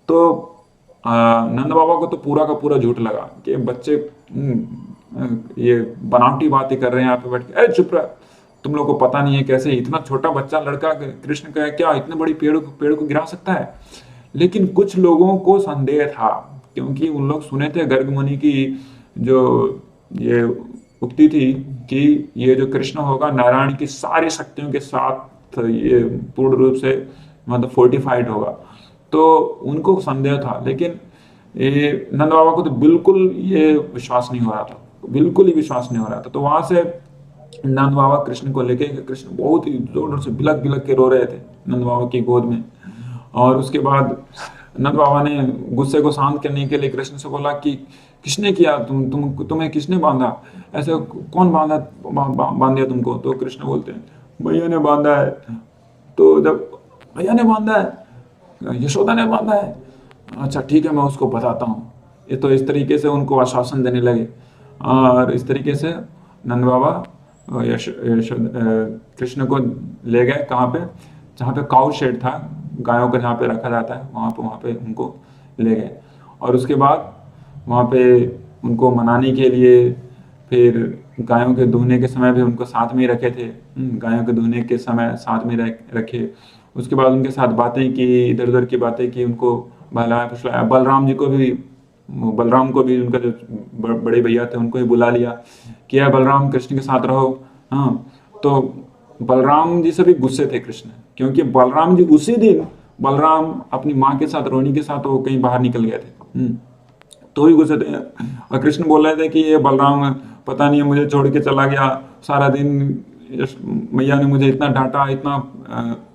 तो नंद बाबा को तो पूरा का पूरा झूठ लगा कि बच्चे ये बनावटी बातें कर रहे हैं यहाँ पे बैठ के। अरे चुप रहा, तुम लोग को पता नहीं है कैसे इतना छोटा बच्चा लड़का कृष्ण का क्या इतने बड़ी पेड़ को गिरा सकता है। लेकिन कुछ लोगों को संदेह था, क्योंकि उन लोग सुने थे गर्ग मुनि की जो ये उक्ति थी कि ये जो कृष्ण होगा नारायण की सारी शक्तियों के साथ ये पूर्ण रूप से मतलब फोर्टिफाइड होगा। तो उनको संदेह था, लेकिन ये नंद बाबा को तो बिल्कुल ये विश्वास नहीं हो रहा था, बिल्कुल ही विश्वास नहीं हो रहा था। तो वहां से नंद बाबा कृष्ण को लेके, कृष्ण बहुत ही जोर से बिलक बिलक के रो रहे थे नंद बाबा की गोद में। और उसके बाद नंद बाबा ने गुस्से को शांत करने के लिए कृष्ण से बोला कि किसने किया, तुम्हें किसने बांधा, ऐसे कौन बांध दिया तुमको। तो कृष्ण बोलते हैं भैया ने बांधा है। तो जब भैया ने बांधा है, यशोदा ने बांधा है, अच्छा ठीक है मैं उसको बताता हूँ। ये तो इस तरीके से उनको आश्वासन देने लगे। और इस तरीके से नंद बाबा कृष्ण को ले गए कहाँ पे, जहाँ पे काउ शेड था, गायों को जहाँ पे रखा जाता है, वहाँ पे उनको ले गए। और उसके बाद वहाँ पे उनको मनाने के लिए फिर गायों के दुहने के समय भी उनको साथ में ही रखे थे, गायों के दुहने के समय साथ में रखे। उसके बाद उनके साथ बातें की, इधर उधर की बातें की, उनको बहलाया फुसलाया। बलराम को भी उनका जो बड़े भैया थे उनको ही बुला लिया कि यार बलराम कृष्ण के साथ रहो। हाँ, तो बलराम जी से भी गुस्से थे कृष्ण, क्योंकि बलराम जी उसी दिन बलराम अपनी माँ के साथ, रोहिणी के साथ वो कहीं बाहर निकल गए थे, तो ही गुस्से थे। और कृष्ण बोल रहे थे कि ये बलराम पता नहीं मुझे छोड़ के चला गया, सारा दिन मैया ने मुझे इतना डांटा,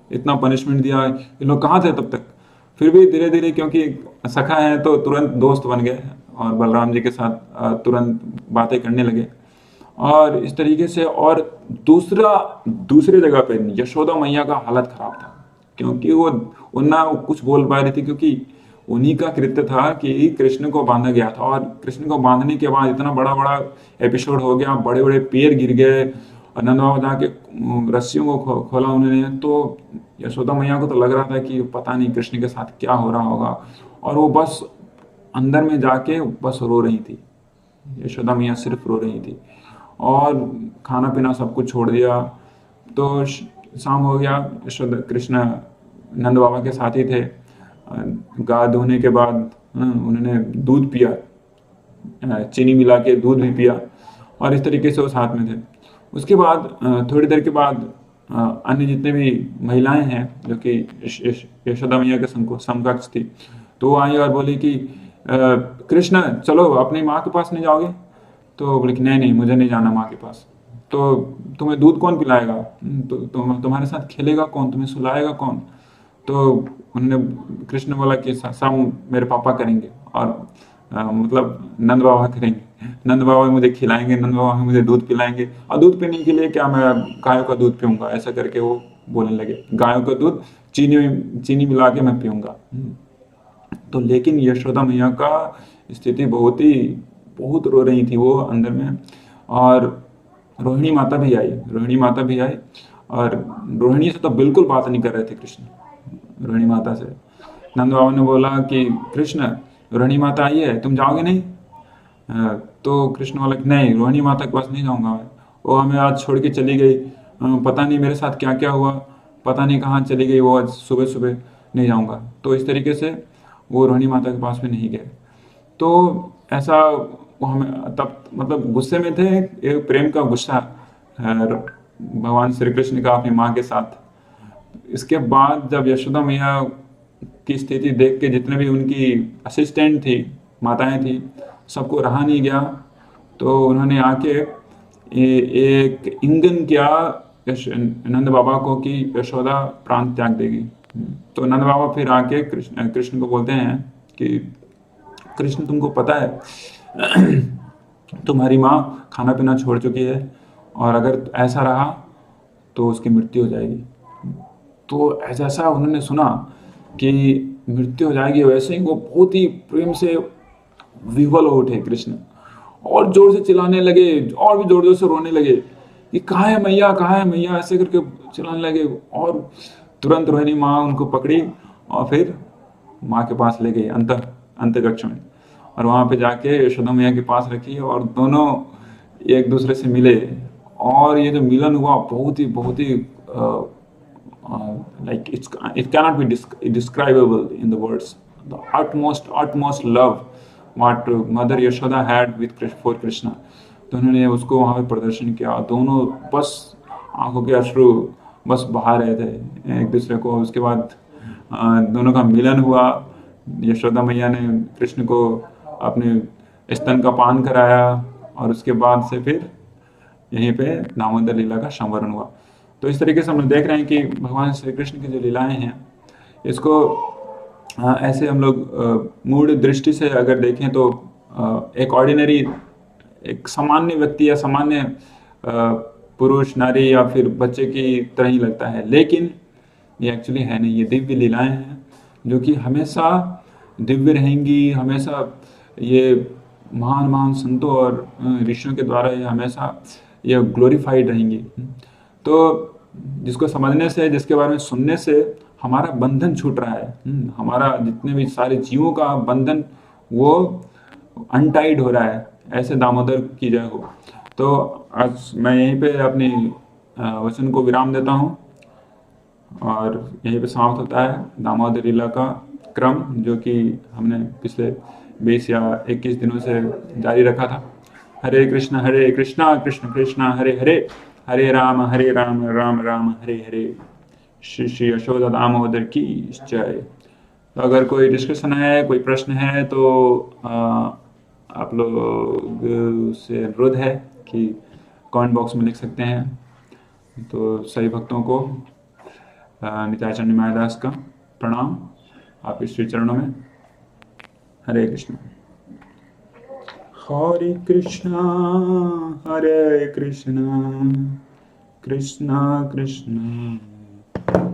इतना पनिशमेंट दिया, ये लोग कहाँ थे तब तक। फिर भी धीरे धीरे क्योंकि सखा है तो तुरंत दोस्त बन गए और बलराम जी के साथ तुरंत बातें करने लगे। और इस तरीके से, और दूसरे जगह पे यशोदा मैया का हालत खराब था, क्योंकि वो ना कुछ बोल पा रही थी, क्योंकि उन्हीं का कृत्य था कि कृष्ण को बांधा गया था। और कृष्ण को बांधने के बाद इतना बड़ा बड़ा एपिसोड हो गया, बड़े बड़े पेड़ गिर गए और नंद बाबा जाके रस्सियों को खोला उन्होंने। तो यशोदा मैया को तो लग रहा था कि पता नहीं कृष्ण के साथ क्या हो रहा होगा, और वो बस अंदर में जाके बस रो रही थी। यशोदा मैया सिर्फ रो रही थी और खाना पीना सब कुछ छोड़ दिया। तो शाम हो गया, यशोदा कृष्ण नंद बाबा के साथ ही थे। गाय धोने के बाद उन्होंने दूध पिया, चीनी मिला के दूध भी पिया, और इस तरीके से वो साथ में थे। उसके बाद थोड़ी देर के बाद अन्य जितने भी महिलाएं हैं जो कि यशोदा मैया के समकक्ष थी, तो वो आई और बोली कि कृष्ण चलो अपनी माँ के पास नहीं जाओगे? तो बोले कि नहीं नहीं, मुझे नहीं जाना माँ के पास। तो तुम्हें दूध कौन पिलाएगा? तो तुम्हारे साथ खेलेगा कौन, तुम्हें सुलाएगा कौन? तो उन्होंने कृष्ण बोला कि सब मेरे पापा करेंगे, और मतलब नंद बाबा करेंगे, नंद बाबा मुझे खिलाएंगे, नंद बाबा मुझे दूध पिलाएंगे, और दूध पीने के लिए क्या मैं गायों का दूध पीऊंगा? ऐसा करके वो बोलने लगे, गायों का दूध चीनी मिला के मैं पीऊंगा। तो लेकिन यशोदा मैया का स्थिति बहुत रो रही थी वो अंदर में। और रोहिणी माता भी आई, और रोहिणी से तो बिल्कुल बात नहीं कर रहे थे कृष्ण। रोहिणी माता से नंद बाबा ने बोला कि कृष्ण रोहिणी माता आई है, तुम जाओगे नहीं? तो कृष्ण बोला कि नहीं, रोहिणी माता के पास नहीं जाऊंगा मैं, वो हमें आज छोड़ के चली गई, पता नहीं मेरे साथ क्या क्या हुआ, पता नहीं कहाँ चली गई वो, आज सुबह सुबह नहीं जाऊंगा। तो इस तरीके से वो रोहिणी माता के पास भी नहीं गए। तो ऐसा वो हमें तब मतलब गुस्से में थे, एक प्रेम का गुस्सा भगवान श्री कृष्ण का अपनी माँ के साथ। इसके बाद जब यशोदा मैया की स्थिति देख के जितने भी उनकी असिस्टेंट थी, माताएं थी, सबको रहा नहीं गया। तो उन्होंने आके एक इंगन किया नंद बाबा को कि यशोदा प्राण त्याग देगी। तो नंद बाबा फिर आके कृष्ण को बोलते हैं कि कृष्ण तुमको पता है तुम्हारी माँ खाना पीना छोड़ चुकी है, और अगर ऐसा रहा तो उसकी मृत्यु हो जाएगी। तो जैसा उन्होंने सुना कि मृत्यु हो जाएगी, वैसे ही वो बहुत ही प्रेम से विह्वल हो उठे कृष्ण, और जोर से चिल्लाने लगे, और भी जोर जोर से रोने लगे कि कहाँ है मैया, कहाँ है मैया, ऐसे करके चिल्लाने लगे। और तुरंत रोहिणी माँ उनको पकड़ी और फिर माँ के पास ले गई अंतरिक्ष में, और वहाँ पे जाके यशोदा मैया के पास रखी, और दोनों एक दूसरे से मिले। और ये जो मिलन हुआ बहुत ही like it cannot be describable in the words. The utmost love what Mother Yashoda had for Krishna. तो उन्होंने उसको वहाँ पे प्रदर्शन किया, दोनों बस आंखों के अश्रु बस बहा रहे थे एक दूसरे को। उसके बाद दोनों का मिलन हुआ, यशोदा मैया ने कृष्ण को अपने स्तन का पान कराया, और उसके बाद से फिर यहीं पे दामोदर लीला का संवरण हुआ। तो इस तरीके से हम लोग देख रहे हैं कि भगवान श्री कृष्ण की जो लीलाएं हैं, इसको ऐसे हम लोग मूढ़ दृष्टि से अगर देखें तो एक ऑर्डिनरी, एक सामान्य व्यक्ति या सामान्य पुरुष नारी या फिर बच्चे की तरह ही लगता है, लेकिन ये एक्चुअली है नहीं। ये दिव्य लीलाएं हैं जो कि हमेशा दिव्य रहेंगी, हमेशा ये महान संतों और ऋषियों के द्वारा ये हमेशा ये ग्लोरीफाइड रहेंगी। तो जिसको समझने से, जिसके बारे में सुनने से हमारा बंधन छूट रहा है, हमारा जितने भी सारे जीवों का बंधन वो अनटाइड हो रहा है। ऐसे दामोदर की जय हो। तो आज मैं यहीं पे अपनी वचन को विराम देता हूँ, और यहीं पे समाप्त होता है दामोदर लीला का क्रम, जो कि हमने पिछले 20 या 21 दिनों से जारी रखा था। हरे कृष्णा कृष्ण कृष्णा हरे हरे, हरे राम राम राम हरे हरे। श्री श्री यशोदा दामोदर की जय। तो अगर कोई डिस्कशन है, कोई प्रश्न है, तो आप लोग से अनुरोध है कि कमेंट बॉक्स में लिख सकते हैं। तो सभी भक्तों को निताय चंडी मायादास का प्रणाम आपके श्री चरणों में। हरे कृष्ण। हरे कृष्णा कृष्णा कृष्णा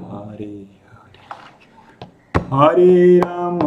हरे हरे, हरे राम